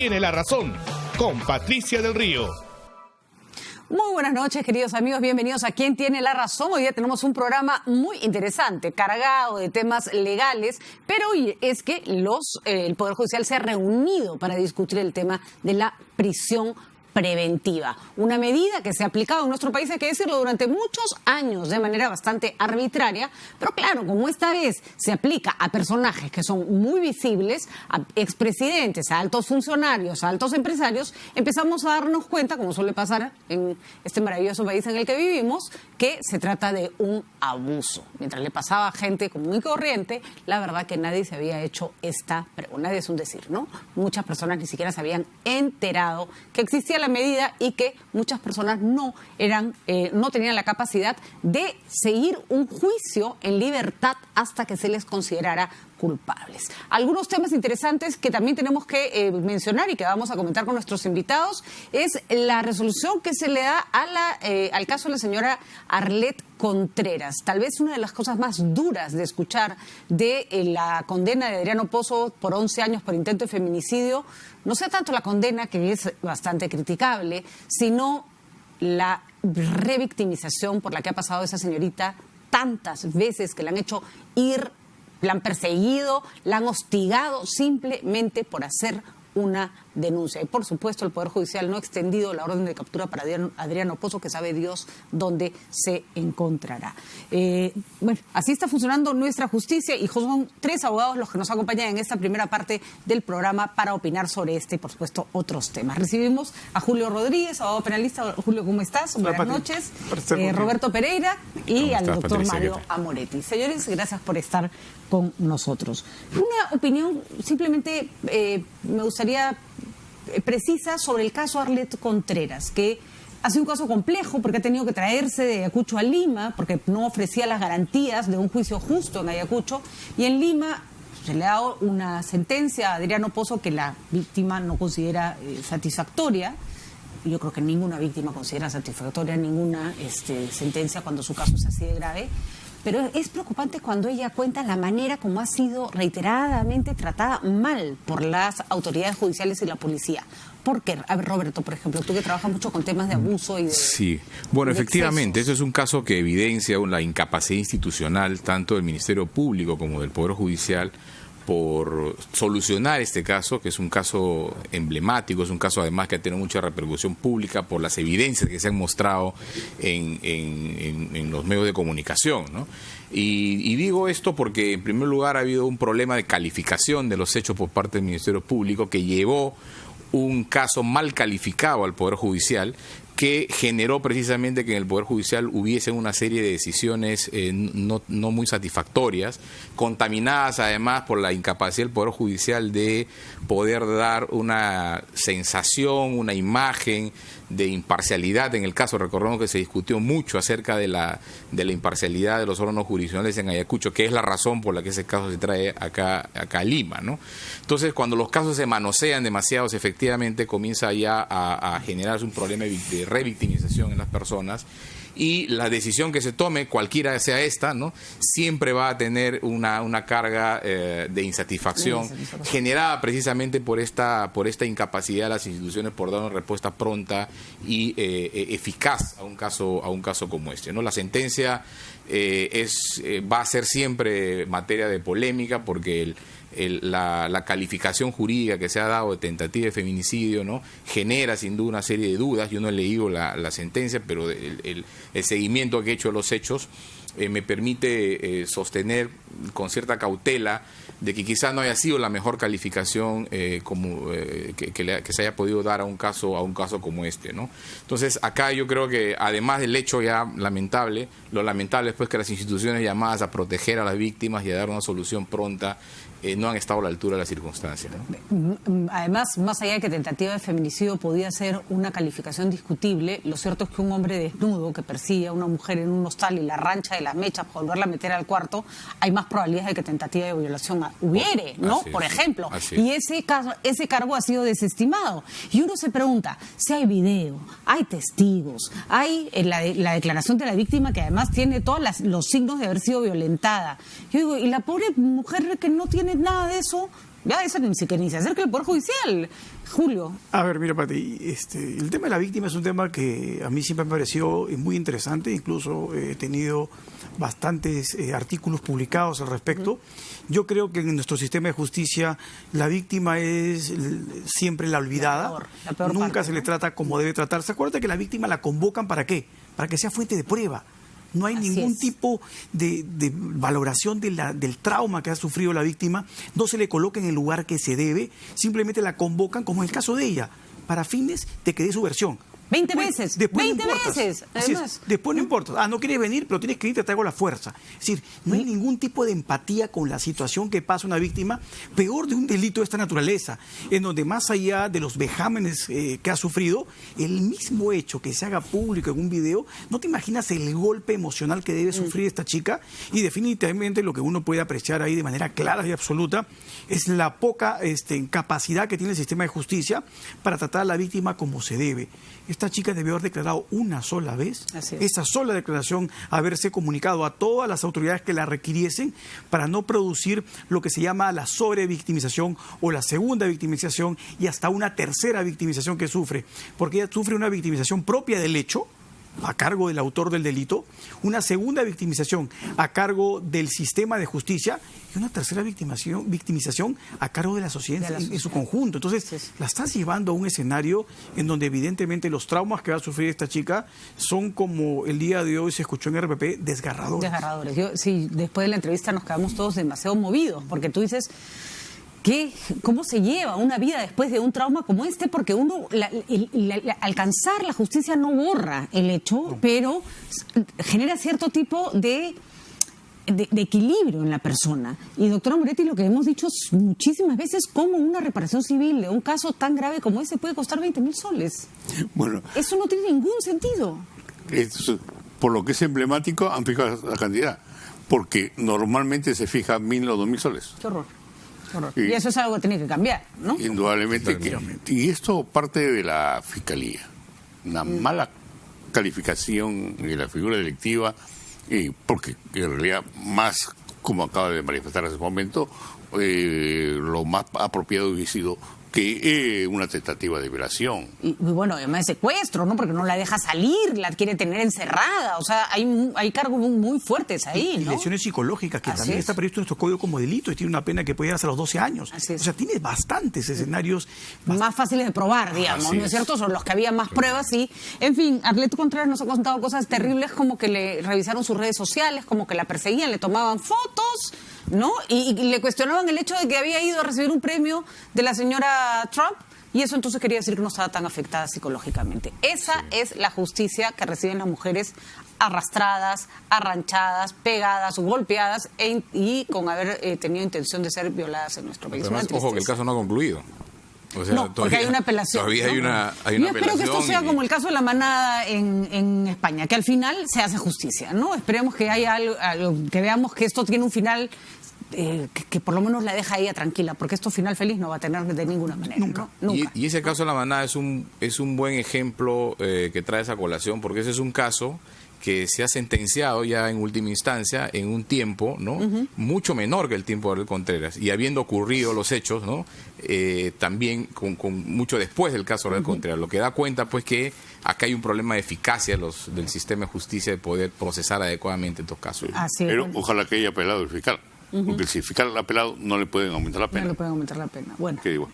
Tiene la razón, con Patricia del Río. Muy buenas noches, queridos amigos, bienvenidos a Quien Tiene la Razón. Hoy día tenemos un programa muy interesante, cargado de temas legales, pero hoy es que el Poder Judicial se ha reunido para discutir el tema de la prisión preventiva. Una medida que se ha aplicado en nuestro país, hay que decirlo, durante muchos años de manera bastante arbitraria, pero claro, como esta vez se aplica a personajes que son muy visibles, a expresidentes, a altos funcionarios, a altos empresarios, empezamos a darnos cuenta, como suele pasar en este maravilloso país en el que vivimos, que se trata de un abuso. Mientras le pasaba a gente común y corriente, la verdad que nadie se había hecho esta pregunta. Nadie es un decir, ¿no? Muchas personas ni siquiera se habían enterado que existía la medida y que muchas personas no tenían la capacidad de seguir un juicio en libertad hasta que se les considerara culpables. Algunos temas interesantes que también tenemos que mencionar y que vamos a comentar con nuestros invitados es la resolución que se le da al caso de la señora Arlet Contreras. Tal vez una de las cosas más duras de escuchar de la condena de Adriano Pozo por 11 años por intento de feminicidio, no sea tanto la condena, que es bastante criticable, sino la revictimización por la que ha pasado esa señorita tantas veces, que la han hecho ir, la han perseguido, la han hostigado simplemente por hacer una denuncia. Y por supuesto el Poder Judicial no ha extendido la orden de captura para Adriano Pozo, que sabe Dios dónde se encontrará. Bueno, así está funcionando nuestra justicia y son 3 abogados los que nos acompañan en esta primera parte del programa para opinar sobre este y por supuesto otros temas. Recibimos a Julio Rodríguez, abogado penalista. Julio, ¿cómo estás? Buenas noches. Roberto Pereira y al doctor Mario Amoretti. Señores, gracias por estar con nosotros. Una opinión simplemente me gustaría precisa sobre el caso Arlet Contreras, que ha sido un caso complejo porque ha tenido que traerse de Ayacucho a Lima, porque no ofrecía las garantías de un juicio justo en Ayacucho, y en Lima se le ha dado una sentencia a Adriano Pozo que la víctima no considera satisfactoria. Yo creo que ninguna víctima considera satisfactoria ninguna sentencia cuando su caso es así de grave. Pero es preocupante cuando ella cuenta la manera como ha sido reiteradamente tratada mal por las autoridades judiciales y la policía. ¿Por qué? A ver, Roberto, por ejemplo, tú que trabajas mucho con temas de abuso y de... Sí, bueno, efectivamente, eso es un caso que evidencia la incapacidad institucional tanto del Ministerio Público como del Poder Judicial por solucionar este caso, que es un caso emblemático, es un caso además que ha tenido mucha repercusión pública por las evidencias que se han mostrado en los medios de comunicación, ¿no? Y digo esto porque en primer lugar ha habido un problema de calificación de los hechos por parte del Ministerio Público que llevó un caso mal calificado al Poder Judicial, que generó precisamente que en el Poder Judicial hubiese una serie de decisiones no muy satisfactorias, contaminadas además por la incapacidad del Poder Judicial de poder dar una sensación, una imagen de imparcialidad en el caso. Recordemos que se discutió mucho acerca de la imparcialidad de los órganos jurisdiccionales en Ayacucho, que es la razón por la que ese caso se trae acá a Lima, ¿no? Entonces, cuando los casos se manosean demasiados, efectivamente comienza ya a generarse un problema de revictimización en las personas, y la decisión que se tome, cualquiera sea esta, ¿no?, siempre va a tener una carga de insatisfacción generada precisamente por esta incapacidad de las instituciones por dar una respuesta pronta y eficaz a un caso como este, ¿no? La sentencia va a ser siempre materia de polémica porque la calificación jurídica que se ha dado de tentativa de feminicidio, ¿no?, genera sin duda una serie de dudas. Yo no he leído la sentencia, pero el seguimiento que he hecho de los hechos me permite sostener con cierta cautela de que quizás no haya sido la mejor calificación que se haya podido dar a un caso como este, ¿no? Entonces acá yo creo que además del hecho ya lamentable, lo lamentable es pues que las instituciones llamadas a proteger a las víctimas y a dar una solución pronta no han estado a la altura de las circunstancias, ¿no? Además, más allá de que tentativa de feminicidio podía ser una calificación discutible, lo cierto es que un hombre desnudo que persigue a una mujer en un hostal y la arrancha de las mechas para volverla a meter al cuarto, hay más probabilidades de que tentativa de violación hubiere, ¿no? Por ejemplo. Y ese cargo ha sido desestimado. Y uno se pregunta, si hay video, hay testigos, hay la declaración de la víctima que además tiene todos los signos de haber sido violentada. Yo digo, y la pobre mujer que no tiene nada de eso, Ya eso ni siquiera ni se acerca al Poder Judicial. Julio. A ver, mira, Pati, el tema de la víctima es un tema que a mí siempre me pareció muy interesante, incluso he tenido bastantes artículos publicados al respecto. Yo creo que en nuestro sistema de justicia la víctima es siempre la olvidada, la peor nunca parte, se le trata como debe tratarse. Acuérdate que la víctima la convocan ¿para qué? Para que sea fuente de prueba. No hay ningún tipo de valoración del trauma que ha sufrido la víctima, no se le coloca en el lugar que se debe, simplemente la convocan, como en el caso de ella, para fines de que dé su versión. 20 veces. Después 20 no importas. veces. Además. Después no importa. No quieres venir, pero tienes que ir, te traigo la fuerza. Es decir, no hay ningún tipo de empatía con la situación que pasa una víctima, peor de un delito de esta naturaleza, en donde más allá de los vejámenes que ha sufrido, el mismo hecho que se haga público en un video, no te imaginas el golpe emocional que debe sufrir esta chica, y definitivamente lo que uno puede apreciar ahí de manera clara y absoluta es la poca capacidad que tiene el sistema de justicia para tratar a la víctima como se debe. Esta chica debió haber declarado una sola vez, esa sola declaración, haberse comunicado a todas las autoridades que la requiriesen para no producir lo que se llama la sobrevictimización o la segunda victimización y hasta una tercera victimización que sufre, porque ella sufre una victimización propia del hecho, a cargo del autor del delito, una segunda victimización a cargo del sistema de justicia y una tercera victimización a cargo de la sociedad en su conjunto. Entonces, la estás llevando a un escenario en donde evidentemente los traumas que va a sufrir esta chica son, como el día de hoy se escuchó en RPP, desgarradores. Desgarradores. Sí, después de la entrevista nos quedamos todos demasiado movidos, porque tú dices... ¿Cómo se lleva una vida después de un trauma como este? Porque uno, alcanzar la justicia no borra el hecho, pero genera cierto tipo de equilibrio en la persona. Y doctora Moretti, lo que hemos dicho muchísimas veces, cómo una reparación civil de un caso tan grave como ese puede costar 20.000 soles. Bueno, eso no tiene ningún sentido. Por lo que es emblemático, han fijado la cantidad, porque normalmente se fija 1.000 o 2.000 soles. Qué horror. Y eso es algo que tiene que cambiar, ¿no? Indudablemente. Y esto parte de la Fiscalía. Una mala calificación de la figura delictiva, porque en realidad, más como acaba de manifestar hace un momento, lo más apropiado hubiese sido que una tentativa de violación. Y bueno, además de secuestro, ¿no? Porque no la deja salir, la quiere tener encerrada. O sea, hay cargos muy fuertes ahí, ¿no? Y lesiones psicológicas, que también está previsto en nuestro código como delito, y tiene una pena que puede ir hasta los 12 años. O sea, tiene bastantes escenarios. Más fáciles de probar, digamos, ¿no es cierto? Son los que había más pruebas y... En fin, Arlet Contreras nos ha contado cosas terribles, como que le revisaron sus redes sociales, como que la perseguían, le tomaban fotos, ¿no? Y le cuestionaban el hecho de que había ido a recibir un premio de la señora Trump, y eso entonces quería decir que no estaba tan afectada psicológicamente. Esa es la justicia que reciben las mujeres arrastradas, arranchadas, pegadas, golpeadas y con haber tenido intención de ser violadas en nuestro país. Además, ojo, que el caso no ha concluido. O sea, no, porque hay una apelación. Todavía hay una Yo espero que esto sea como el caso de la manada en España, que al final se hace justicia, ¿no? Esperemos que haya algo, que veamos que esto tiene un final que por lo menos la deja a ella tranquila, porque esto final feliz no va a tener de ninguna manera. Nunca. ¿No? Nunca. Y ese caso de la manada es un buen ejemplo que trae esa colación, porque ese es un caso que se ha sentenciado ya en última instancia en un tiempo, ¿no? Mucho menor que el tiempo de Arlet Contreras, y habiendo ocurrido los hechos, ¿no? También con mucho después del caso de Arlet Contreras, lo que da cuenta pues que acá hay un problema de eficacia del sistema de justicia de poder procesar adecuadamente estos casos. Así Pero ojalá que haya apelado el fiscal, porque si el fiscal ha apelado no le pueden aumentar la pena. No le pueden aumentar la pena. Bueno. ¿Qué digo?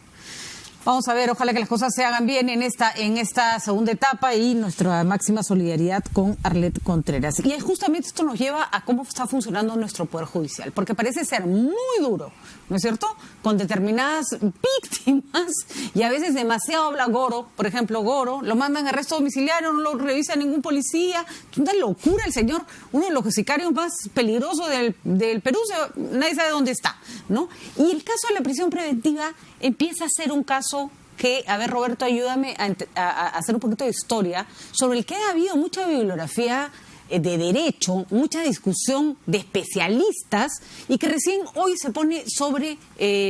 Vamos a ver, ojalá que las cosas se hagan bien en esta segunda etapa, y nuestra máxima solidaridad con Arlet Contreras. Y justamente esto nos lleva a cómo está funcionando nuestro Poder Judicial, porque parece ser muy duro, ¿no es cierto?, con determinadas víctimas, y a veces demasiado habla Goro. Por ejemplo, Goro lo mandan a arresto domiciliario, no lo revisa ningún policía. Es una locura el señor, uno de los sicarios más peligrosos del Perú, nadie sabe dónde está, ¿no? Y el caso de la prisión preventiva empieza a ser un caso que, a ver, Roberto, ayúdame a hacer un poquito de historia, sobre el que ha habido mucha bibliografía de derecho, mucha discusión de especialistas, y que recién hoy se pone sobre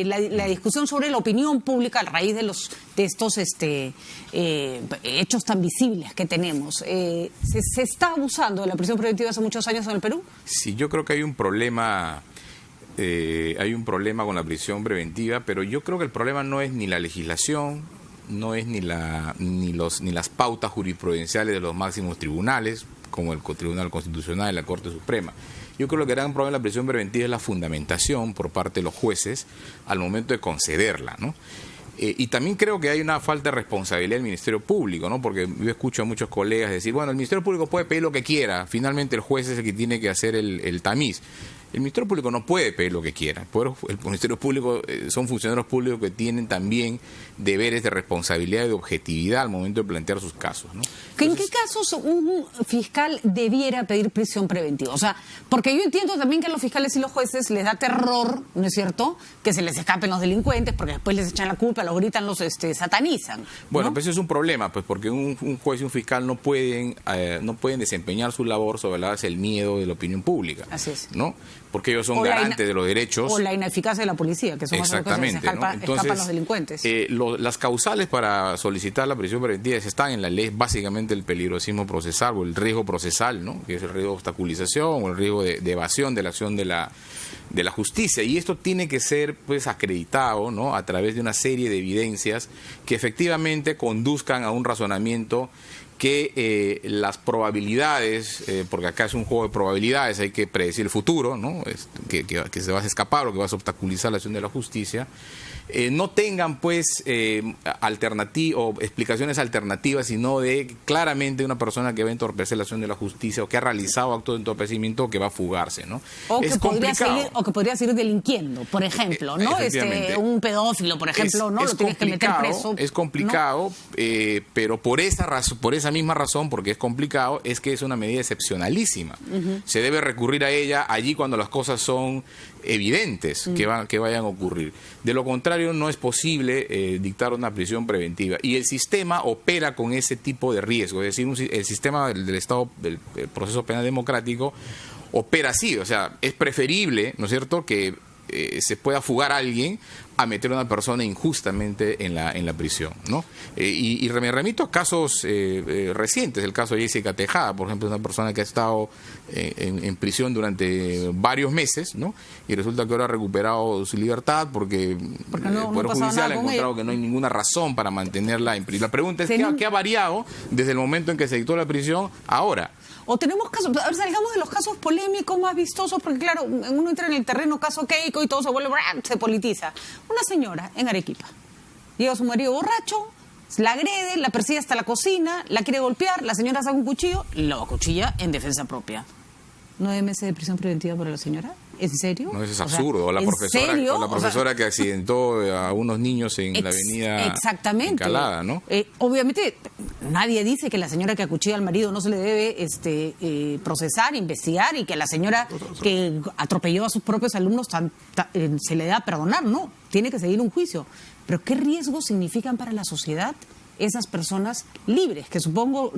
la discusión sobre la opinión pública a raíz de estos hechos tan visibles que tenemos. ¿Se está abusando de la prisión preventiva hace muchos años en el Perú? Sí, yo creo que hay un problema hay un problema con la prisión preventiva, pero yo creo que el problema no es ni la legislación, no es ni las pautas jurisprudenciales de los máximos tribunales, como el Tribunal Constitucional y la Corte Suprema. Yo creo que el gran problema de la prisión preventiva es la fundamentación por parte de los jueces al momento de concederla, ¿no? Y también creo que hay una falta de responsabilidad del Ministerio Público, ¿no? Porque yo escucho a muchos colegas decir, bueno, el Ministerio Público puede pedir lo que quiera, finalmente el juez es el que tiene que hacer el tamiz. El Ministerio Público no puede pedir lo que quiera. El Ministerio Público son funcionarios públicos que tienen también deberes de responsabilidad y de objetividad al momento de plantear sus casos, ¿no? ¿En qué casos un fiscal debiera pedir prisión preventiva? O sea, porque yo entiendo también que a los fiscales y los jueces les da terror, ¿no es cierto?, que se les escapen los delincuentes, porque después les echan la culpa, los gritan, los satanizan, ¿no? Bueno, pues eso es un problema, pues porque un juez y un fiscal no pueden desempeñar su labor sobre la base del miedo de la opinión pública. Así es. ¿No? Porque ellos son garantes de los derechos. O la ineficacia de la policía, que son exactamente, cosas que se escapan los delincuentes. Las causales para solicitar la prisión preventiva están en la ley, básicamente el peligrosismo procesal o el riesgo procesal, ¿no? Que es el riesgo de obstaculización o el riesgo de evasión de la acción de la justicia, y esto tiene que ser pues acreditado, ¿no?, a través de una serie de evidencias que efectivamente conduzcan a un razonamiento que las probabilidades, porque acá es un juego de probabilidades, hay que predecir el futuro, ¿no?, que se vas a escapar o que vas a obstaculizar la acción de la justicia, no tengan pues explicaciones alternativas, sino de claramente una persona que va a entorpecer la acción de la justicia o que ha realizado actos de entorpecimiento o que va a fugarse, ¿no? O que podría seguir delinquiendo, por ejemplo, ¿no? Un pedófilo, por ejemplo, ¿no? Lo tienes que meter preso. Es complicado, ¿no? Pero por esa misma razón, porque es complicado, es que es una medida excepcionalísima. Se debe recurrir a ella allí cuando las cosas son evidentes que vayan a ocurrir. De lo contrario, no es posible dictar una prisión preventiva. Y el sistema opera con ese tipo de riesgo. Es decir, el sistema del Estado, del proceso penal democrático, opera así. O sea, es preferible, ¿no es cierto?, que se pueda fugar a alguien a meter a una persona injustamente en la prisión, ¿no? Y me remito a casos recientes. El caso de Jessica Tejada, por ejemplo, una persona que ha estado en prisión durante varios meses, ¿no? Y resulta que ahora ha recuperado su libertad porque el Poder Judicial ha encontrado que no hay ninguna razón para mantenerla en prisión. La pregunta es, ¿qué ha variado desde el momento en que se dictó la prisión ahora? O tenemos casos, a ver, salgamos de los casos polémicos más vistosos, porque claro, uno entra en el terreno caso Keiko y todo se vuelve, se politiza. Una señora en Arequipa, llega su marido borracho, la agrede, la persigue hasta la cocina, la quiere golpear, la señora saca un cuchillo, lo acuchilla en defensa propia. 9 meses de prisión preventiva para la señora. ¿En serio? No, eso es absurdo. O la profesora que accidentó a unos niños en la avenida Encalada, ¿no? Obviamente, nadie dice que la señora que acuchilla al marido no se le debe procesar, investigar, y que la señora que atropelló a sus propios alumnos se le da a perdonar. No, tiene que seguir un juicio. Pero ¿qué riesgos significan para la sociedad esas personas libres? Que supongo,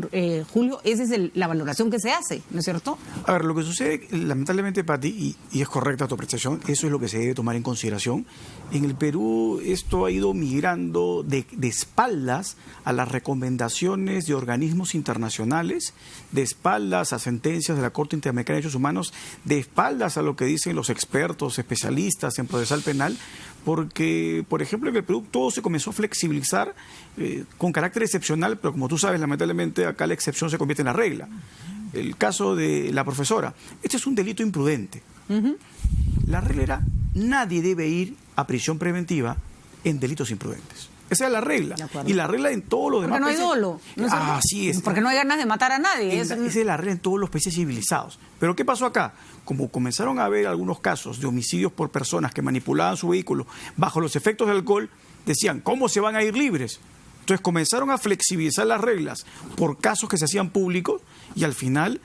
Julio, esa es la valoración que se hace, ¿no es cierto? A ver, lo que sucede, lamentablemente, Pati, y es correcta tu apreciación, eso es lo que se debe tomar en consideración. En el Perú esto ha ido migrando de espaldas a las recomendaciones de organismos internacionales, de espaldas a sentencias de la Corte Interamericana de Derechos Humanos, de espaldas a lo que dicen los expertos, especialistas en procesal penal, porque, por ejemplo, en el Perú todo se comenzó a flexibilizar con carácter excepcional, pero como tú sabes, lamentablemente acá la excepción se convierte en la regla. El caso de la profesora, este es un delito imprudente. La regla era, nadie debe ir a prisión preventiva en delitos imprudentes. Esa es la regla. Y la regla en todos los demás países. Porque no hay dolo. Así es. Porque no hay ganas de matar a nadie. Esa es la regla en todos los países civilizados. Pero ¿qué pasó acá? Como comenzaron a haber algunos casos de homicidios por personas que manipulaban su vehículo bajo los efectos del alcohol, decían, ¿cómo se van a ir libres? Entonces comenzaron a flexibilizar las reglas por casos que se hacían públicos, y al final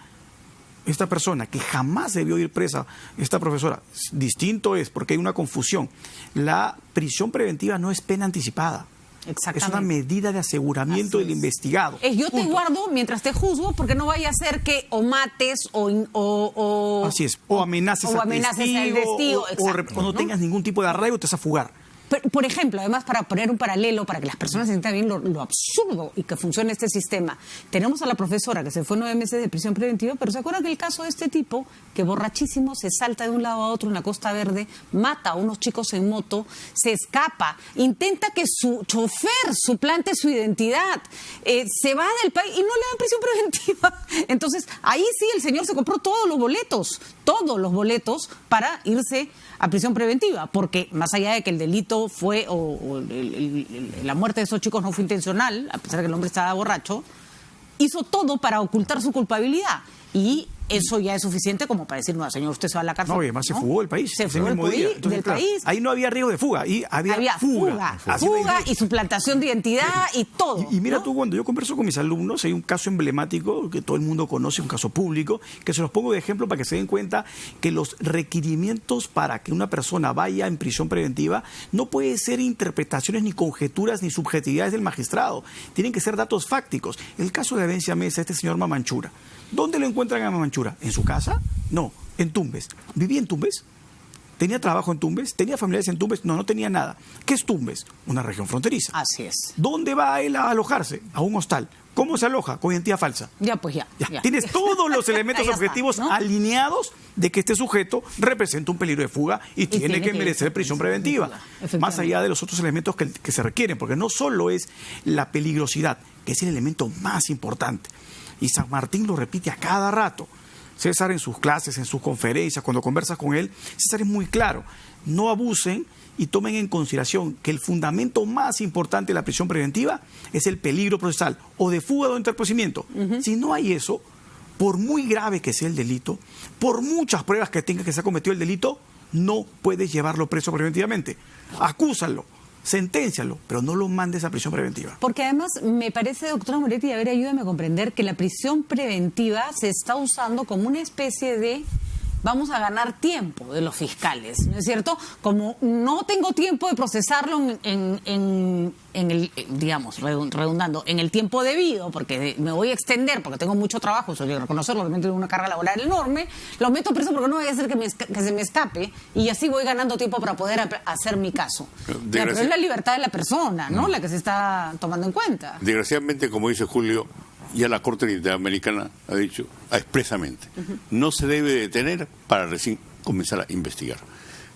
esta persona que jamás debió ir presa, esta profesora, distinto es porque hay una confusión. La prisión preventiva no es pena anticipada. Es una medida de aseguramiento del investigado. Yo te guardo mientras te juzgo, porque no vaya a ser que o mates o así es, o amenaces al testigo, o no tengas ningún tipo de arraigo, te vas a fugar. Por ejemplo, además, para poner un paralelo, para que las personas entiendan bien lo absurdo y que funcione este sistema, tenemos a la profesora que se fue 9 meses de prisión preventiva, pero ¿se acuerdan del caso de este tipo que borrachísimo se salta de un lado a otro en la Costa Verde, mata a unos chicos en moto, se escapa, intenta que su chofer suplante su identidad, se va del país y no le dan prisión preventiva? Entonces, ahí sí el señor se compró todos los boletos para irse a prisión preventiva, porque más allá de que el delito fue, la muerte de esos chicos no fue intencional, a pesar de que el hombre estaba borracho, hizo todo para ocultar su culpabilidad. Y eso ya es suficiente como para decir, no, señor, usted se va a la cárcel. No, y además se fugó del país. Se fugó del país. Ahí no había riesgo de fuga, ahí había fuga y suplantación de identidad y todo. Y mira, ¿no? Tú, cuando yo converso con mis alumnos, hay un caso emblemático que todo el mundo conoce, un caso público, que se los pongo de ejemplo para que se den cuenta que los requerimientos para que una persona vaya en prisión preventiva no puede ser interpretaciones, ni conjeturas, ni subjetividades del magistrado. Tienen que ser datos fácticos. El caso de Avencia Mesa, este señor Mamanchura. ¿Dónde lo encuentran a Mamanchura? ¿En su casa? No, en Tumbes. ¿Vivía en Tumbes? ¿Tenía trabajo en Tumbes? ¿Tenía familiares en Tumbes? No, no tenía nada. ¿Qué es Tumbes? Una región fronteriza. Así es. ¿Dónde va él a alojarse? A un hostal. ¿Cómo se aloja? Con identidad falsa. Ya. Tienes todos los elementos objetivos alineados de que este sujeto representa un peligro de fuga y tiene que merecer prisión preventiva. Más allá de los otros elementos que se requieren, porque no solo es la peligrosidad, que es el elemento más importante. Y San Martín lo repite a cada rato. César en sus clases, en sus conferencias, cuando conversas con él, César es muy claro. No abusen y tomen en consideración que el fundamento más importante de la prisión preventiva es el peligro procesal, o de fuga o de interpocimiento. Si no hay eso, por muy grave que sea el delito, por muchas pruebas que tenga que se ha cometido el delito, no puedes llevarlo preso preventivamente. Acúsalo, senténcialo, pero no lo mandes a prisión preventiva. Porque además me parece, doctora Moretti, a ver, ayúdame a comprender que la prisión preventiva se está usando como una especie de vamos a ganar tiempo de los fiscales, ¿no es cierto? Como no tengo tiempo de procesarlo en el, digamos, redundando, en el tiempo debido, porque me voy a extender, porque tengo mucho trabajo, eso hay que reconocerlo, realmente tengo una carga laboral enorme, lo meto preso porque no voy a hacer que se me escape, y así voy ganando tiempo para poder hacer mi caso. Pero es la libertad de la persona, ¿no? La que se está tomando en cuenta. Desgraciadamente, como dice Julio, ya la Corte Interamericana ha dicho expresamente, no se debe detener para recién comenzar a investigar.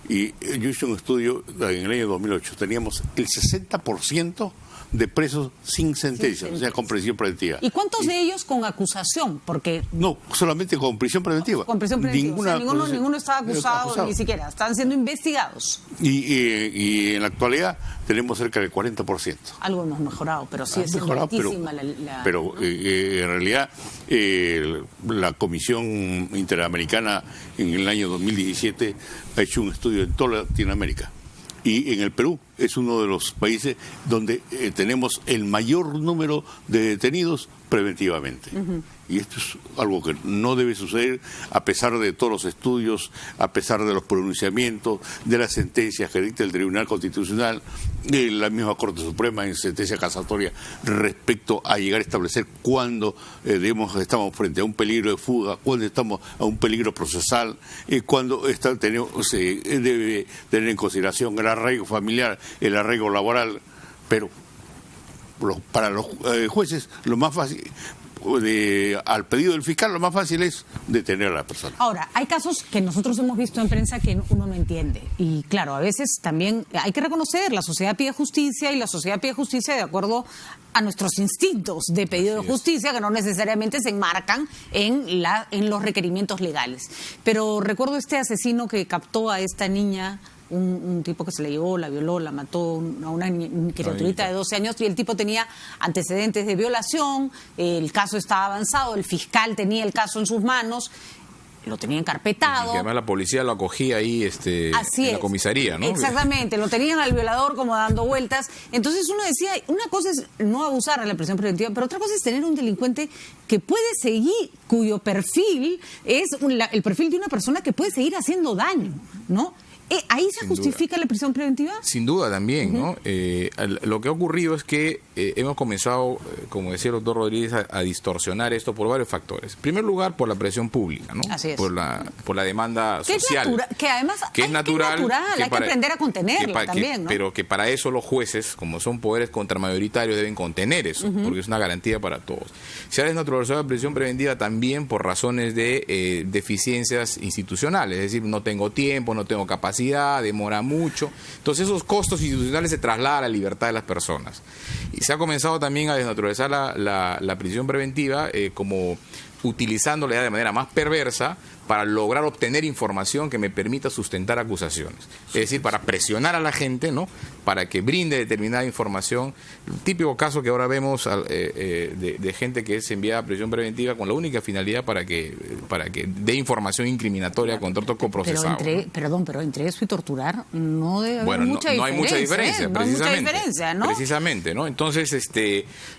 Y yo hice un estudio en el año 2008, teníamos el 60% de presos sin sentencia, o sea, con prisión preventiva. ¿Y cuántos de ellos con acusación? Porque no, solamente con prisión preventiva. Con prisión preventiva. Ninguno está acusado, ni siquiera. Están siendo investigados. Y en la actualidad tenemos cerca del 40%. Algo hemos mejorado, pero sí es altísima Pero en realidad la Comisión Interamericana en el año 2017 ha hecho un estudio en toda Latinoamérica. Y en el Perú es uno de los países donde tenemos el mayor número de detenidos preventivamente. Y esto es algo que no debe suceder a pesar de todos los estudios, a pesar de los pronunciamientos, de las sentencias que dicta el Tribunal Constitucional, de la misma Corte Suprema en sentencia casatoria respecto a llegar a establecer cuándo estamos frente a un peligro de fuga, cuándo estamos a un peligro procesal, cuándo se debe tener en consideración el arraigo familiar, el arraigo laboral, pero para los jueces lo más fácil, al pedido del fiscal, lo más fácil es detener a la persona. Ahora, hay casos que nosotros hemos visto en prensa que uno no entiende. Y claro, a veces también hay que reconocer, la sociedad pide justicia y la sociedad pide justicia de acuerdo a nuestros instintos de pedido de justicia, que no necesariamente se enmarcan en los requerimientos legales. Pero recuerdo este asesino que captó a esta niña, un tipo que se la llevó, la violó, la mató a una criaturita de 12 años, y el tipo tenía antecedentes de violación, el caso estaba avanzado, el fiscal tenía el caso en sus manos, lo tenía encarpetado. Y además la policía lo acogía ahí en la comisaría, ¿no? Exactamente, lo tenían al violador como dando vueltas. Entonces uno decía, una cosa es no abusar de la prisión preventiva, pero otra cosa es tener un delincuente que puede seguir, cuyo perfil es el perfil de una persona que puede seguir haciendo daño, ¿no? ¿Ahí se justifica la prisión preventiva? Sin duda también, ¿no? Lo que ha ocurrido es que hemos comenzado, como decía el doctor Rodríguez, a distorsionar esto por varios factores. En primer lugar, por la presión pública, ¿no? Así es. Por la demanda social. Que además es natural, hay que aprender a contenerla también, ¿no? Pero que para eso los jueces, como son poderes contramayoritarios, deben contener eso, porque es una garantía para todos. Se ha desnaturalizado la prisión preventiva también por razones de deficiencias institucionales, es decir, no tengo tiempo, no tengo capacidad, demora mucho. Entonces esos costos institucionales se trasladan a la libertad de las personas. Y se ha comenzado también a desnaturalizar la prisión preventiva como utilizándola de manera más perversa para lograr obtener información que me permita sustentar acusaciones. Es decir, para presionar a la gente, ¿no? Para que brinde determinada información. El típico caso que ahora vemos de gente que es enviada a prisión preventiva con la única finalidad para que dé información incriminatoria contra otro coprocesado. Pero entre eso y torturar no debe haber mucha diferencia. No hay mucha diferencia, precisamente. No hay mucha diferencia, ¿no? Precisamente, ¿no? Entonces,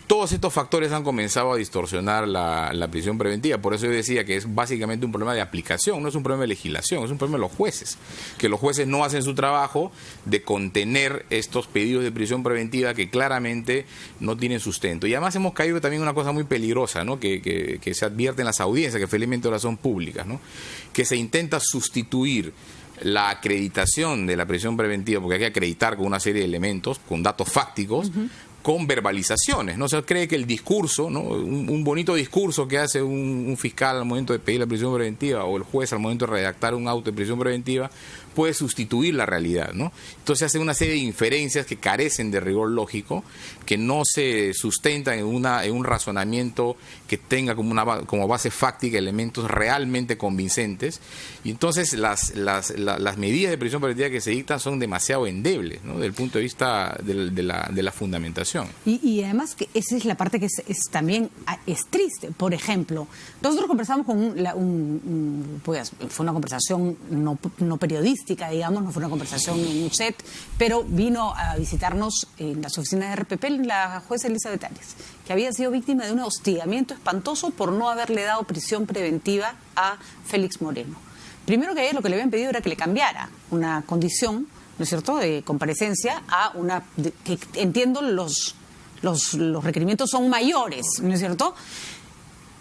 todos estos factores han comenzado a distorsionar la prisión preventiva. Por eso yo decía que es básicamente un problema de aplicación, no es un problema de legislación, es un problema de los jueces. Que los jueces no hacen su trabajo de contener estos pedidos de prisión preventiva que claramente no tienen sustento. Y además hemos caído también en una cosa muy peligrosa, ¿no? Que se advierte en las audiencias, que felizmente ahora son públicas, ¿no? Que se intenta sustituir la acreditación de la prisión preventiva, porque hay que acreditar con una serie de elementos, con datos fácticos, con verbalizaciones, ¿no? Se cree que el discurso, ¿no? Un bonito discurso que hace un fiscal al momento de pedir la prisión preventiva o el juez al momento de redactar un auto de prisión preventiva puede sustituir la realidad, ¿no? Entonces se hace una serie de inferencias que carecen de rigor lógico, que no se sustentan en un razonamiento que tenga como base fáctica elementos realmente convincentes, y entonces las medidas de prisión preventiva que se dictan son demasiado endebles, ¿no? Desde el punto de vista de la fundamentación. Y además que esa es la parte que también es triste. Por ejemplo, nosotros conversamos con pues, fue una conversación no periodística, digamos, no fue una conversación en un set, pero vino a visitarnos en las oficinas de RPP la jueza Elizabeth Arias, que había sido víctima de un hostigamiento espantoso por no haberle dado prisión preventiva a Félix Moreno. Primero que ayer lo que le habían pedido era que le cambiara una condición, ¿no es cierto?, de comparecencia a una, que entiendo los requerimientos son mayores, ¿no es cierto?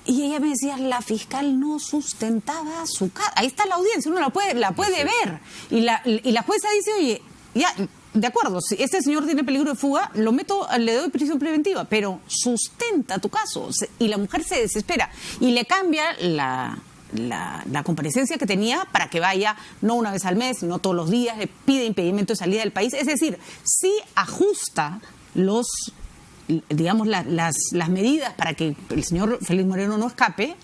Y ella me decía, la fiscal no sustentaba su caso. Ahí está la audiencia, uno la puede ver. Y la jueza dice, oye, ya, de acuerdo, si este señor tiene peligro de fuga, le doy prisión preventiva, pero sustenta tu caso. Y la mujer se desespera y le cambia la comparecencia que tenía para que vaya no una vez al mes, no todos los días, le pide impedimento de salida del país. Es decir, sí ajusta digamos, las medidas para que el señor Félix Moreno no escape,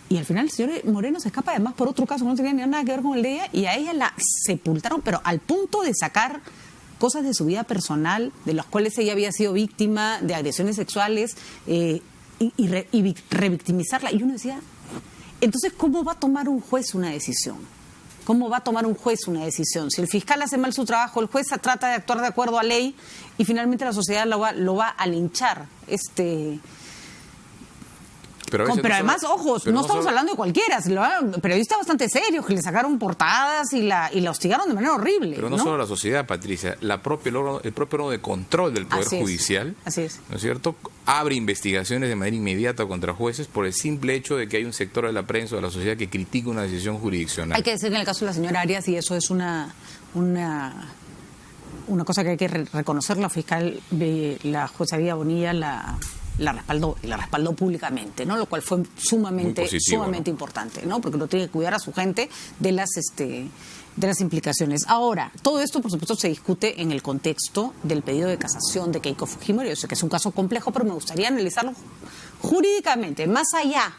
y al final el señor Moreno se escapa además por otro caso que no tenía nada que ver con el de ella, y a ella la sepultaron, pero al punto de sacar cosas de su vida personal, de las cuales ella había sido víctima de agresiones sexuales, y revictimizarla. Y uno decía, entonces, ¿cómo va a tomar un juez una decisión? ¿Cómo va a tomar un juez una decisión? Si el fiscal hace mal su trabajo, el juez trata de actuar de acuerdo a ley y finalmente la sociedad lo va a linchar. Pero además, no estamos hablando de cualquiera, periodistas bastante serios que le sacaron portadas y la hostigaron de manera horrible. Pero no solo la sociedad, Patricia, el propio órgano de control del Poder Judicial, así es. ¿No es cierto?, abre investigaciones de manera inmediata contra jueces por el simple hecho de que hay un sector de la prensa o de la sociedad que critica una decisión jurisdiccional. Hay que decir que en el caso de la señora Arias, y eso es una cosa que hay que reconocer, la fiscal, la jueza Vida Bonilla la respaldó públicamente, ¿no? Lo cual fue sumamente positivo, ¿no? Importante, ¿no? Porque no tiene que cuidar a su gente de las implicaciones. Ahora, todo esto, por supuesto, se discute en el contexto del pedido de casación de Keiko Fujimori. Yo sé que es un caso complejo, pero me gustaría analizarlo jurídicamente, más allá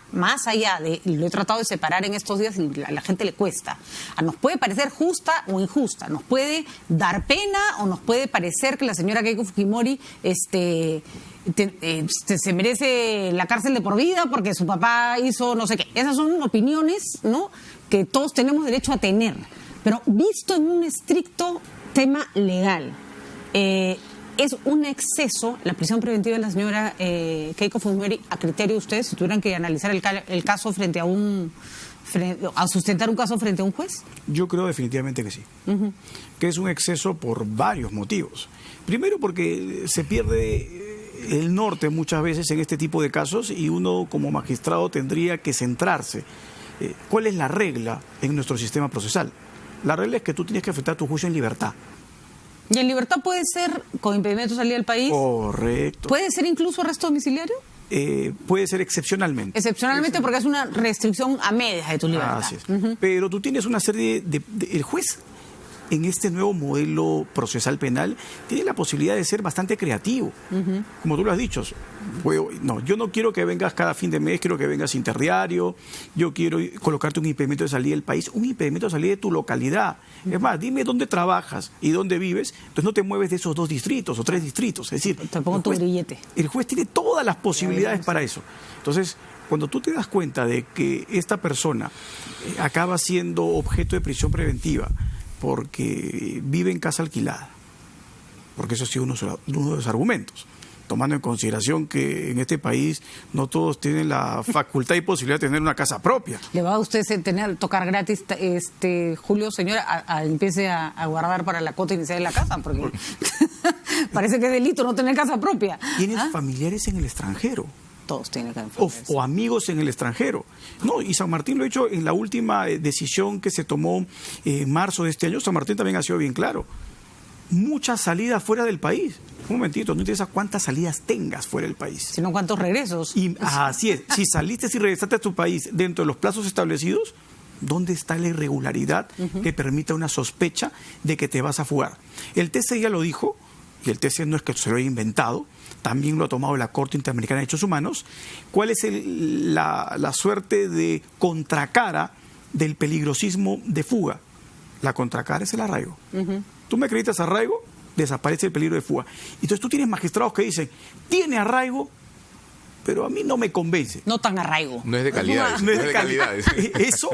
de, lo he tratado de separar en estos días y a la gente le cuesta. Nos puede parecer justa o injusta, nos puede dar pena o nos puede parecer que la señora Keiko Fujimori se merece la cárcel de por vida porque su papá hizo no sé qué. Esas son opiniones, ¿no?, que todos tenemos derecho a tener. Pero visto en un estricto tema legal, es un exceso la prisión preventiva de la señora Keiko Fujimori, a criterio de ustedes, si tuvieran que analizar el caso frente a un a sustentar un caso frente a un juez? Yo creo definitivamente que sí. Que es un exceso por varios motivos. Primero porque se pierde el norte muchas veces en este tipo de casos y uno como magistrado tendría que centrarse. ¿Cuál es la regla en nuestro sistema procesal? La regla es que tú tienes que enfrentar tu juicio en libertad. ¿Y en libertad puede ser con impedimento de salida del país? Correcto. ¿Puede ser incluso arresto domiciliario? Puede ser excepcionalmente. Excepcionalmente porque es una restricción a medias de tu libertad. Así es. Pero tú tienes una serie el juez en este nuevo modelo procesal penal tiene la posibilidad de ser bastante creativo. Como tú lo has dicho, yo no quiero que vengas cada fin de mes, quiero que vengas interdiario, yo quiero colocarte un impedimento de salida del país, un impedimento de salida de tu localidad. Es más, dime dónde trabajas y dónde vives, entonces no te mueves de esos 2 distritos o 3 distritos. Es decir, te pongo tu grillete. El juez tiene todas las posibilidades para eso. Entonces, cuando tú te das cuenta de que esta persona acaba siendo objeto de prisión preventiva porque vive en casa alquilada, porque eso ha sido uno de los argumentos, tomando en consideración que en este país no todos tienen la facultad y posibilidad de tener una casa propia. ¿Le va a usted tocar gratis, Julio, señora, empiece a guardar para la cuota inicial de la casa? Porque parece que es delito no tener casa propia. ¿Tienes familiares en el extranjero? Todos tienen que o amigos en el extranjero. No, y San Martín lo ha hecho en la última decisión que se tomó en marzo de este año. San Martín también ha sido bien claro. Muchas salidas fuera del país. Un momentito, no interesa cuántas salidas tengas fuera del país, sino cuántos regresos. Y así es. Si saliste y regresaste a tu país dentro de los plazos establecidos, ¿dónde está la irregularidad que permita una sospecha de que te vas a fugar? El TC ya lo dijo, y el TC no es que se lo haya inventado, también lo ha tomado la Corte Interamericana de Derechos Humanos. ¿Cuál es la suerte de contracara del peligrosismo de fuga? La contracara es el arraigo. Tú me acreditas arraigo, desaparece el peligro de fuga. Entonces tú tienes magistrados que dicen, tiene arraigo, pero a mí no me convence. No tan arraigo. No es de calidad. No es de calidad. Eso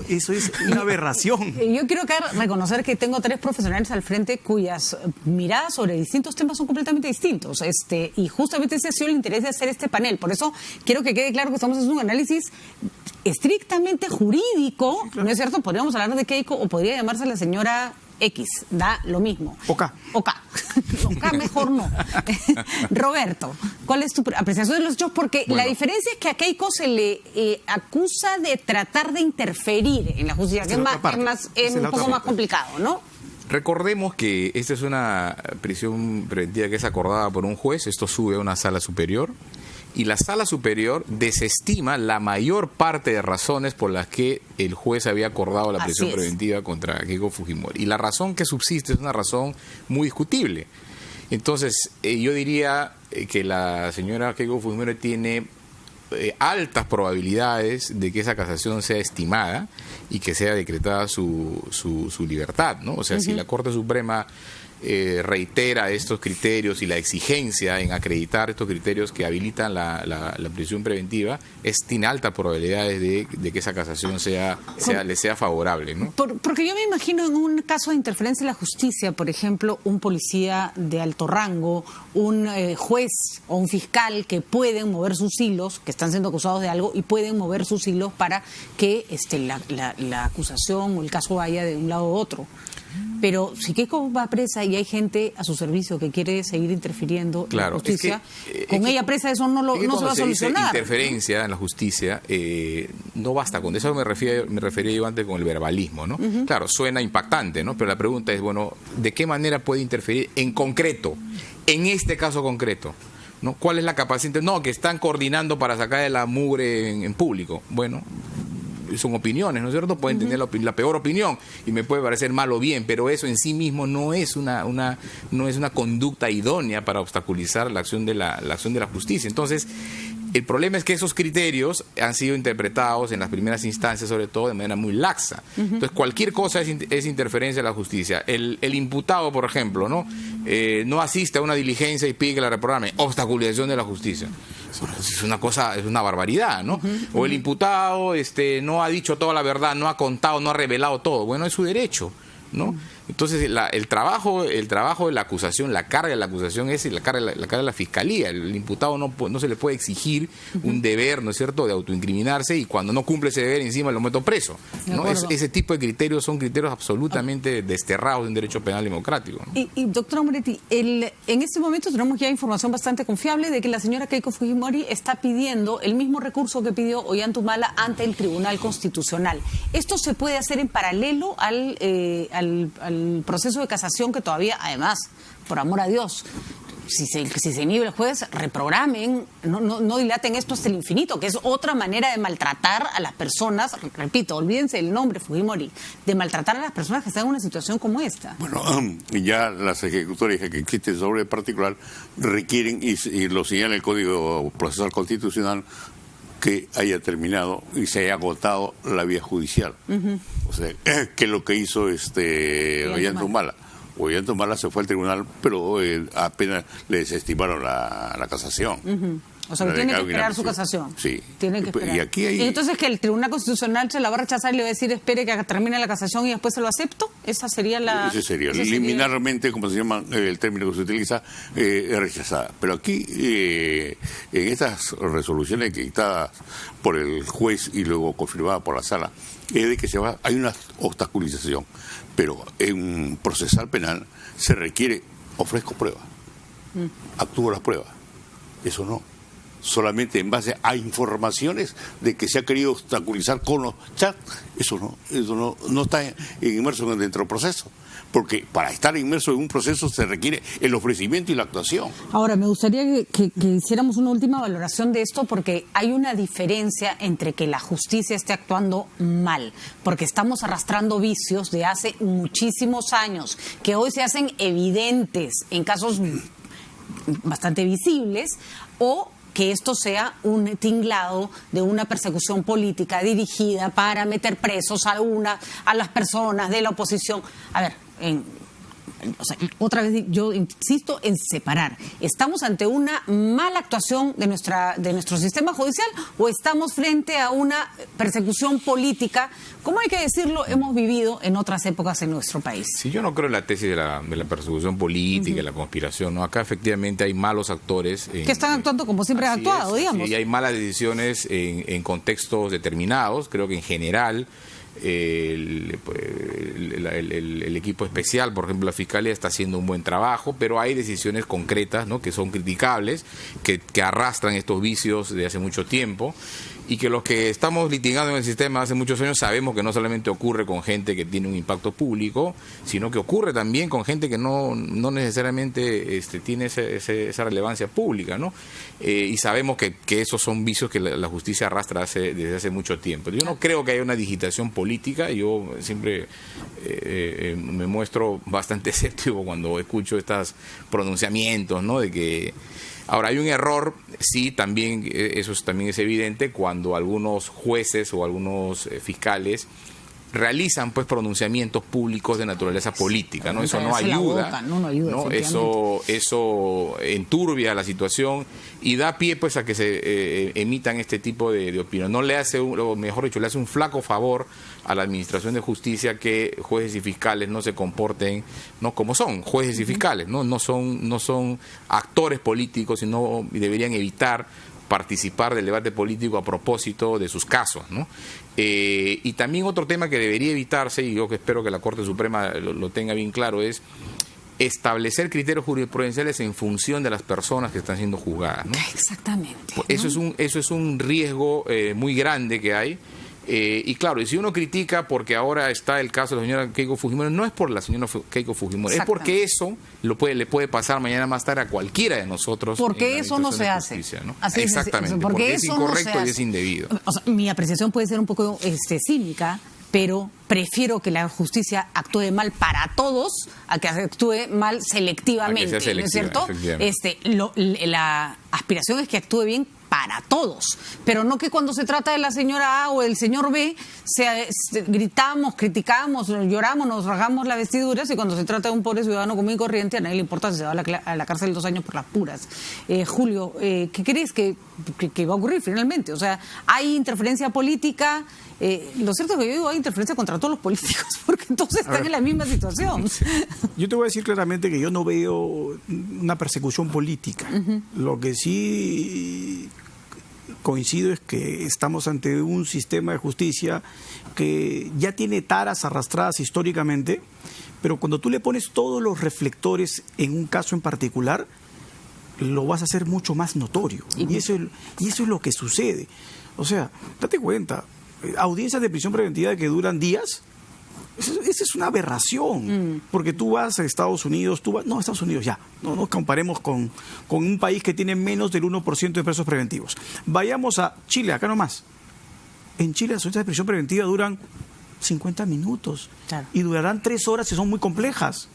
es una aberración. Yo quiero reconocer que tengo 3 profesionales al frente cuyas miradas sobre distintos temas son completamente distintos. Y justamente ese ha sido el interés de hacer este panel. Por eso quiero que quede claro que estamos haciendo un análisis estrictamente jurídico. Sí, claro. ¿No es cierto? Podríamos hablar de Keiko o podría llamarse la señora X, da lo mismo. OK. Mejor no. Roberto, ¿cuál es tu apreciación de los hechos? Porque la diferencia es que a Keiko se le acusa de tratar de interferir en la justicia, que es un poco más complicado, ¿no? Recordemos que esta es una prisión preventiva que es acordada por un juez, esto sube a una sala superior, y la sala superior desestima la mayor parte de razones por las que el juez había acordado la prisión preventiva contra Keiko Fujimori. Y la razón que subsiste es una razón muy discutible. Entonces, yo diría que la señora Keiko Fujimori tiene altas probabilidades de que esa casación sea estimada y que sea decretada su libertad, ¿no? O sea, si la Corte Suprema reitera estos criterios y la exigencia en acreditar estos criterios que habilitan la prisión preventiva, tiene altas probabilidades de que esa casación le sea favorable, ¿no? Porque yo me imagino en un caso de interferencia en la justicia, por ejemplo, un policía de alto rango, un juez o un fiscal que pueden mover sus hilos, que están siendo acusados de algo y pueden mover sus hilos para que la acusación o el caso vaya de un lado u otro. Pero si Keiko va presa y hay gente a su servicio que quiere seguir interfiriendo en la justicia, con ella presa eso no se va a solucionar. Interferencia en la justicia no basta con eso. Me refería yo antes con el verbalismo, ¿no? Claro, suena impactante, ¿no? Pero la pregunta es, bueno, ¿de qué manera puede interferir en concreto, en este caso concreto? ¿No? ¿Cuál es la capacidad? No, que están coordinando para sacar de la mugre en público. Bueno, son opiniones, ¿no es cierto? Pueden tener la peor opinión y me puede parecer mal o bien, pero eso en sí mismo no es una conducta idónea para obstaculizar la acción de la justicia. Entonces, el problema es que esos criterios han sido interpretados en las primeras instancias, sobre todo de manera muy laxa. Entonces, cualquier cosa es interferencia en la justicia. El imputado, por ejemplo, no asiste a una diligencia y pide que la reprograme. Obstaculización de la justicia. Es una barbaridad, ¿no? O el imputado no ha dicho toda la verdad, no ha contado, no ha revelado todo. Bueno, es su derecho, ¿no? Entonces, el trabajo de la acusación, la carga de la acusación es la carga de la fiscalía. El imputado no se le puede exigir un deber, ¿no es cierto?, de autoincriminarse, y cuando no cumple ese deber encima lo meto preso, ¿no? Ese tipo de criterios son criterios absolutamente desterrados de un derecho penal democrático, ¿no? Y doctora Moretti, en este momento tenemos ya información bastante confiable de que la señora Keiko Fujimori está pidiendo el mismo recurso que pidió Ollanta ante el Tribunal Constitucional. ¿Esto se puede hacer en paralelo al proceso de casación que todavía, además, por amor a Dios, si se inhibe el juez, reprogramen, no dilaten esto hasta el infinito, que es otra manera de maltratar a las personas? Repito, olvídense del nombre Fujimori, de maltratar a las personas que están en una situación como esta. Bueno, ya las ejecutorias que existen sobre el particular requieren, y lo señala el Código Procesal Constitucional, que haya terminado y se haya agotado la vía judicial. O sea, que es lo que hizo Ollanta Humala. Ollanta Humala se fue al tribunal, pero apenas le desestimaron la casación. O sea, que tiene que esperar su casación. Sí. Tiene que esperar. Y aquí hay... Entonces, que el Tribunal Constitucional se la va a rechazar y le va a decir, espere que termine la casación y después se lo acepto. Esa sería la... Ese sería, liminarmente, como se llama el término que se utiliza, rechazada. Pero aquí, en estas resoluciones dictadas por el juez y luego confirmadas por la sala, es de que hay una obstaculización. Pero en un procesal penal se requiere, ofrezco pruebas, actúo las pruebas. Eso no. Solamente en base a informaciones de que se ha querido obstaculizar con los chats. Eso no está inmerso dentro del proceso. Porque para estar inmerso en un proceso se requiere el ofrecimiento y la actuación. Ahora, me gustaría que hiciéramos una última valoración de esto, porque hay una diferencia entre que la justicia esté actuando mal, porque estamos arrastrando vicios de hace muchísimos años, que hoy se hacen evidentes en casos bastante visibles, o que esto sea un tinglado de una persecución política dirigida para meter presos a las personas de la oposición. A ver, otra vez yo insisto en separar. ¿Estamos ante una mala actuación de nuestro sistema judicial o estamos frente a una persecución política, como hay que decirlo, hemos vivido en otras épocas en nuestro país? Sí, yo no creo en la tesis de la persecución política y la conspiración, ¿no? Acá efectivamente hay malos actores. Que están actuando como siempre han actuado, digamos. Y hay malas decisiones en contextos determinados. Creo que en general el equipo especial, por ejemplo la Fiscalía, está haciendo un buen trabajo, pero hay decisiones concretas, ¿no?, que son criticables, que arrastran estos vicios de hace mucho tiempo, y que los que estamos litigando en el sistema hace muchos años sabemos que no solamente ocurre con gente que tiene un impacto público, sino que ocurre también con gente que no necesariamente tiene esa relevancia pública, ¿no? Y sabemos que esos son vicios que la justicia arrastra desde hace mucho tiempo. Yo no creo que haya una digitación política. Yo siempre me muestro bastante escéptico cuando escucho estos pronunciamientos, ¿no?, de que... Ahora, hay un error, sí, también eso también es evidente, cuando algunos jueces o algunos fiscales realizan pues pronunciamientos públicos de naturaleza política, ¿no? Eso no ayuda, ¿no? Eso enturbia la situación y da pie pues a que se emitan este tipo de opinión. No le hace, mejor dicho, le hace un flaco favor a la administración de justicia que jueces y fiscales no se comporten, ¿no?, como son jueces y fiscales, no son actores políticos, sino deberían evitar participar del debate político a propósito de sus casos, ¿no? Y también otro tema que debería evitarse, y yo que espero que la Corte Suprema lo tenga bien claro, es establecer criterios jurisprudenciales en función de las personas que están siendo juzgadas, ¿no? Exactamente, ¿no? Eso es un riesgo muy grande que hay. Y claro, y si uno critica porque ahora está el caso de la señora Keiko Fujimori, no es por la señora Keiko Fujimori, es porque eso le puede pasar mañana más tarde a cualquiera de nosotros. Porque eso no se hace. ¿No? Así exactamente, porque es incorrecto y es indebido. O sea, mi apreciación puede ser un poco cínica, pero prefiero que la justicia actúe mal para todos a que actúe mal selectivamente, ¿no es cierto? aspiración es que actúe bien para todos, pero no que cuando se trata de la señora A o el señor B gritamos, criticamos, lloramos, nos rasgamos las vestiduras, y cuando se trata de un pobre ciudadano común y corriente a nadie le importa si se va a la cárcel 2 años por las puras. Julio, ¿qué crees que va a ocurrir finalmente? O sea, ¿hay interferencia política? Lo cierto es que yo digo hay interferencia contra todos los políticos, porque entonces están en la misma situación. Yo te voy a decir claramente que yo no veo una persecución política. Lo que sí coincido es que estamos ante un sistema de justicia que ya tiene taras arrastradas históricamente, pero cuando tú le pones todos los reflectores en un caso en particular, lo vas a hacer mucho más notorio. Y eso es lo que sucede. O sea, date cuenta, audiencias de prisión preventiva que duran días, esa es una aberración, porque tú vas a Estados Unidos, Estados Unidos ya, no nos comparemos con un país que tiene menos del 1% de presos preventivos. Vayamos a Chile, acá nomás. En Chile las audiencias de prisión preventiva duran 50 minutos y durarán 3 horas si son muy complejas.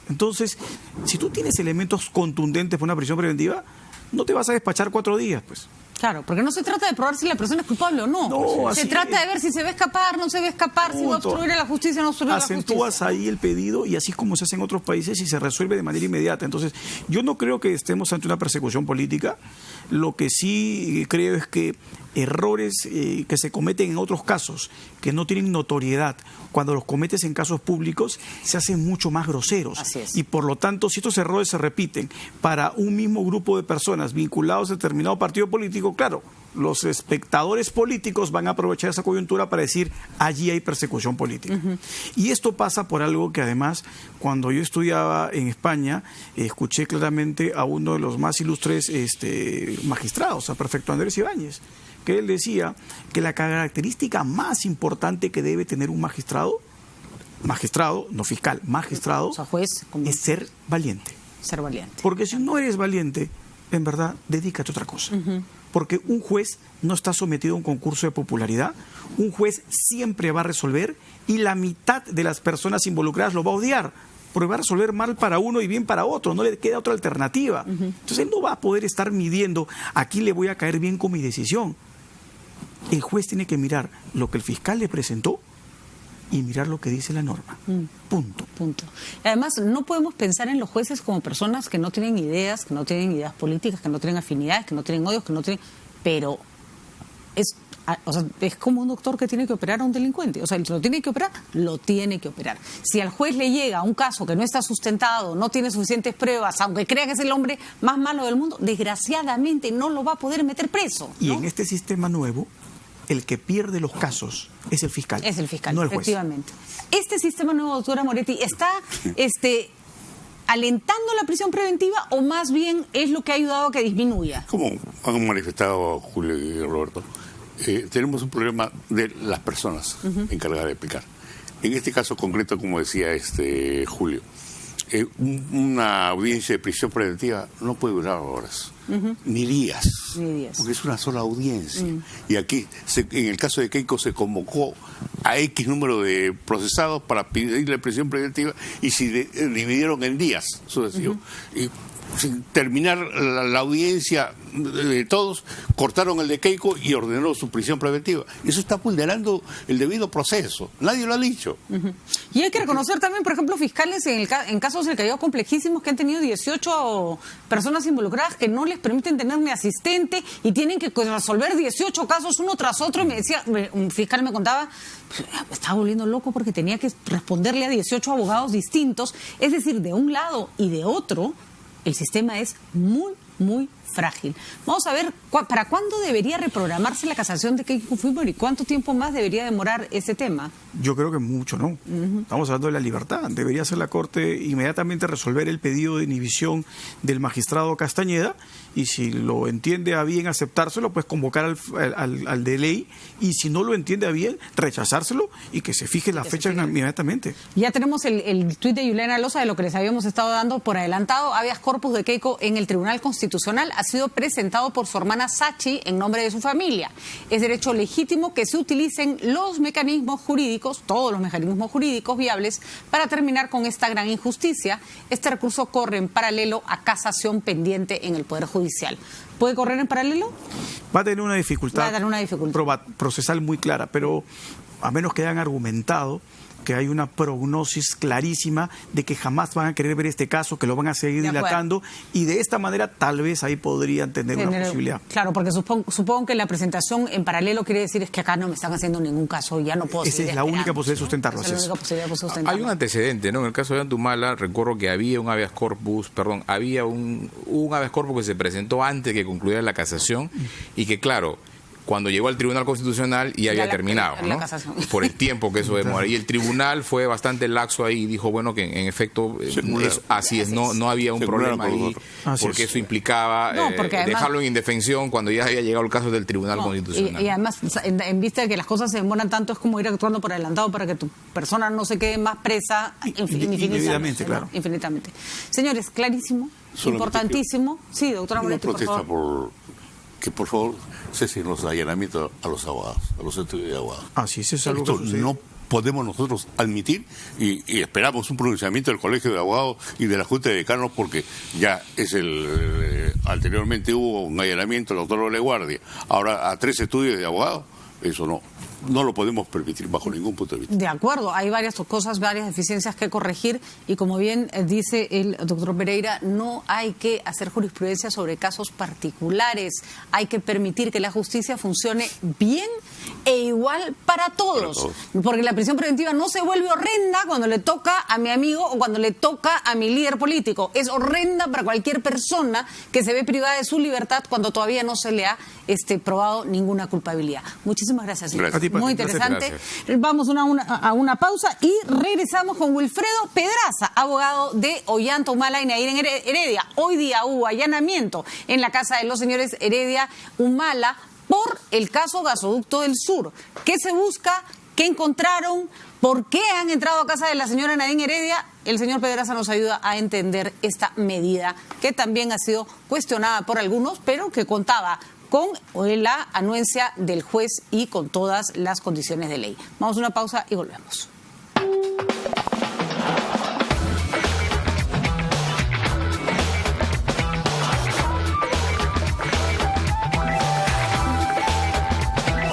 Entonces, si tú tienes elementos contundentes para una prisión preventiva, no te vas a despachar 4 días, pues. Claro, porque no se trata de probar si la persona es culpable o no. Se trata de ver si se va a escapar, no se va a escapar, si va a obstruir a la justicia o no obstruir a la justicia. Acentúas ahí el pedido y así es como se hace en otros países y se resuelve de manera inmediata. Entonces, yo no creo que estemos ante una persecución política. Lo que sí creo es que errores que se cometen en otros casos, que no tienen notoriedad, cuando los cometes en casos públicos, se hacen mucho más groseros. Así es. Y por lo tanto, si estos errores se repiten para un mismo grupo de personas vinculados a determinado partido político, claro, los espectadores políticos van a aprovechar esa coyuntura para decir allí hay persecución política. Y esto pasa por algo que además, cuando yo estudiaba en España, escuché claramente a uno de los más ilustres magistrados, a prefecto Andrés Ibáñez, que él decía que la característica más importante que debe tener un magistrado, no fiscal, magistrado, o sea, juez, es ser valiente. Ser valiente. Porque si no eres valiente, en verdad, dedícate a otra cosa. Porque un juez no está sometido a un concurso de popularidad, un juez siempre va a resolver y la mitad de las personas involucradas lo va a odiar, porque va a resolver mal para uno y bien para otro, no le queda otra alternativa. Entonces él no va a poder estar midiendo, aquí le voy a caer bien con mi decisión. El juez tiene que mirar lo que el fiscal le presentó y mirar lo que dice la norma. Punto. Además, no podemos pensar en los jueces como personas que no tienen ideas, políticas, que no tienen afinidades, que no tienen odios, que no tienen... Pero es como un doctor que tiene que operar a un delincuente. O sea, lo tiene que operar. Si al juez le llega un caso que no está sustentado, no tiene suficientes pruebas, aunque crea que es el hombre más malo del mundo, desgraciadamente no lo va a poder meter preso, ¿no? Y en este sistema nuevo, el que pierde los casos es el fiscal. Es el fiscal, no el juez. efectivamente. Este sistema nuevo, doctora Moretti, ¿está alentando la prisión preventiva o más bien es lo que ha ayudado a que disminuya? Como han manifestado Julio y Roberto, tenemos un problema de las personas encargadas de aplicar. En este caso concreto, como decía Julio, una audiencia de prisión preventiva no puede durar horas, ni días, porque es una sola audiencia. Y aquí, en el caso de Keiko, se convocó a X número de procesados para pedirle prisión preventiva y se dividieron en días sucesivos. Y sin terminar la audiencia de todos, cortaron el de Keiko y ordenó su prisión preventiva. Eso está vulnerando el debido proceso. Nadie lo ha dicho. Y hay que reconocer también, por ejemplo, fiscales en casos del Callao complejísimos que han tenido 18 personas involucradas que no les permiten tener ni asistente y tienen que resolver 18 casos uno tras otro. Y me decía, un fiscal me contaba, me estaba volviendo loco porque tenía que responderle a 18 abogados distintos. Es decir, de un lado y de otro, el sistema es muy frágil. Vamos a ver, ¿para cuándo debería reprogramarse la casación de Keiko Fujimori y cuánto tiempo más debería demorar ese tema? Yo creo que mucho, ¿no? Estamos hablando de la libertad. Debería ser la Corte inmediatamente resolver el pedido de inhibición del magistrado Castañeda y si lo entiende a bien aceptárselo, pues convocar al de ley y si no lo entiende a bien, rechazárselo y que se fije la fecha inmediatamente. Ya tenemos el tuit de Juliana Loza de lo que les habíamos estado dando por adelantado, habeas corpus de Keiko en el Tribunal Constitucional. Constitucional ha sido presentado por su hermana Sachi en nombre de su familia. Es derecho legítimo que se utilicen los mecanismos jurídicos, todos los mecanismos jurídicos viables, para terminar con esta gran injusticia. Este recurso corre en paralelo a casación pendiente en el Poder Judicial. ¿Puede correr en paralelo? Va a tener una dificultad, Va a tener una dificultad procesal muy clara, pero a menos que hayan argumentado que hay una prognosis clarísima de que jamás van a querer ver este caso, que lo van a seguir dilatando, y de esta manera tal vez ahí podrían tener una posibilidad. Claro, porque supongo que la presentación en paralelo quiere decir es que acá no me están haciendo ningún caso y ya no puedo seguir Esa es la única posibilidad de sustentarlo. Esa es la única posibilidad de sustentarlo. Hay un antecedente, ¿no? En el caso de Antumala, recuerdo que había un habeas corpus, había un habeas corpus que se presentó antes que concluyera la casación y que, claro, cuando llegó al Tribunal Constitucional ya había terminado, ¿no? Por el tiempo que eso demora. Y el tribunal fue bastante laxo ahí y dijo, bueno, que en efecto así es, no había un problema ahí, porque eso implicaba dejarlo en indefensión cuando ya había llegado el caso del Tribunal Constitucional. Y además, en vista de que las cosas se demoran tanto, es como ir actuando por adelantado para que tu persona no se quede más presa infinitamente. Claro. Infinitamente. Señores, clarísimo, importantísimo. Sí, doctora Moretti, por favor. Que por favor cesen los allanamientos a los abogados, a los estudios de abogados. Así es, es algo que no podemos nosotros admitir y esperamos un pronunciamiento del Colegio de Abogados y de la Junta de Decanos porque ya es anteriormente hubo un allanamiento al doctor Oleguardia, ahora a 3 estudios de abogados, eso no lo podemos permitir bajo ningún punto de vista. De acuerdo, hay varias cosas, varias deficiencias que corregir y como bien dice el doctor Pereira, no hay que hacer jurisprudencia sobre casos particulares, hay que permitir que la justicia funcione bien e igual para todos, porque la prisión preventiva no se vuelve horrenda cuando le toca a mi amigo o cuando le toca a mi líder político, es horrenda para cualquier persona que se ve privada de su libertad cuando todavía no se le ha probado ninguna culpabilidad. Muchísimas gracias, señor. Muy interesante. Gracias. Vamos a una pausa y regresamos con Wilfredo Pedraza, abogado de Ollanta, Humala y Nair Heredia. Hoy día hubo allanamiento en la casa de los señores Heredia, Humala, por el caso Gasoducto del Sur. ¿Qué se busca? ¿Qué encontraron? ¿Por qué han entrado a casa de la señora Nadine Heredia? El señor Pedraza nos ayuda a entender esta medida que también ha sido cuestionada por algunos, pero que contaba con la anuencia del juez y con todas las condiciones de ley. Vamos a una pausa y volvemos.